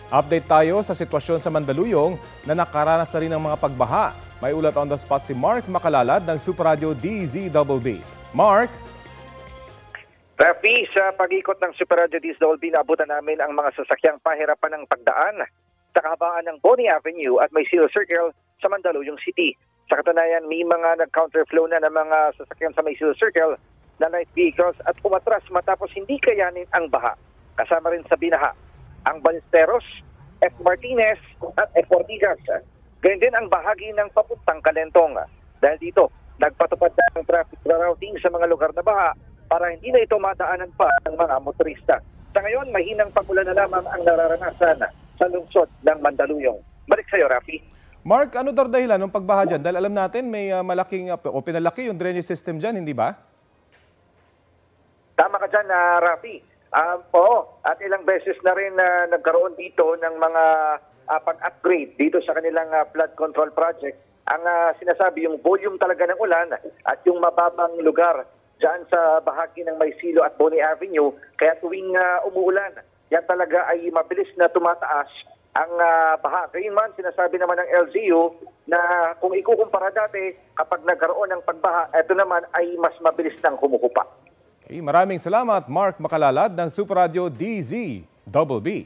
Update tayo sa sitwasyon sa Mandaluyong na nakaranas na rin ng mga pagbaha. May ulat on the spot si Mark Makalalad ng Super Radio DZBB. Mark? Rafi, sa pag-ikot ng Super Radio DZBB, naabutan namin ang mga sasakyang pahirapan ng pagdaan sa kahabaan ng Bonnie Avenue at Maysilo Circle sa Mandaluyong City. Sa katunayan, may mga nag-counterflow na ng mga sasakyan sa Maysilo Circle na light vehicles at umatras matapos hindi kayanin ang baha. Kasama rin sa binaha ang Ballesteros, F. Martinez at F. Ortigas. Ganyan din ang bahagi ng papuntang Kalentong. Dahil dito, nagpatupad na ang traffic routing sa mga lugar na baha para hindi na ito madaanan pa ng mga motorista. Sa ngayon, mahinang pagulan na lamang ang nararanasan sa lungsod ng Mandaluyong. Balik sa iyo, Rafi. Mark, ano daw dahilan ng pagbaha dyan? Dahil alam natin may malaking o pinalaki yung drainage system dyan, hindi ba? Tama ka dyan, Rafi. Oo, at ilang beses na rin nagkaroon dito ng mga pag-upgrade dito sa kanilang flood control project. Ang sinasabi, yung volume talaga ng ulan at yung mababang lugar dyan sa bahagi ng Maysilo at Bonnie Avenue, kaya tuwing umuulan, yan talaga ay mabilis na tumataas ang baha. Gayunman, sinasabi naman ng LGU na kung ikukumpara dati, kapag nagkaroon ng pagbaha, ito naman ay mas mabilis nang humuhupa. Okay, maraming salamat, Mark Makalalad ng Super Radio DZBB.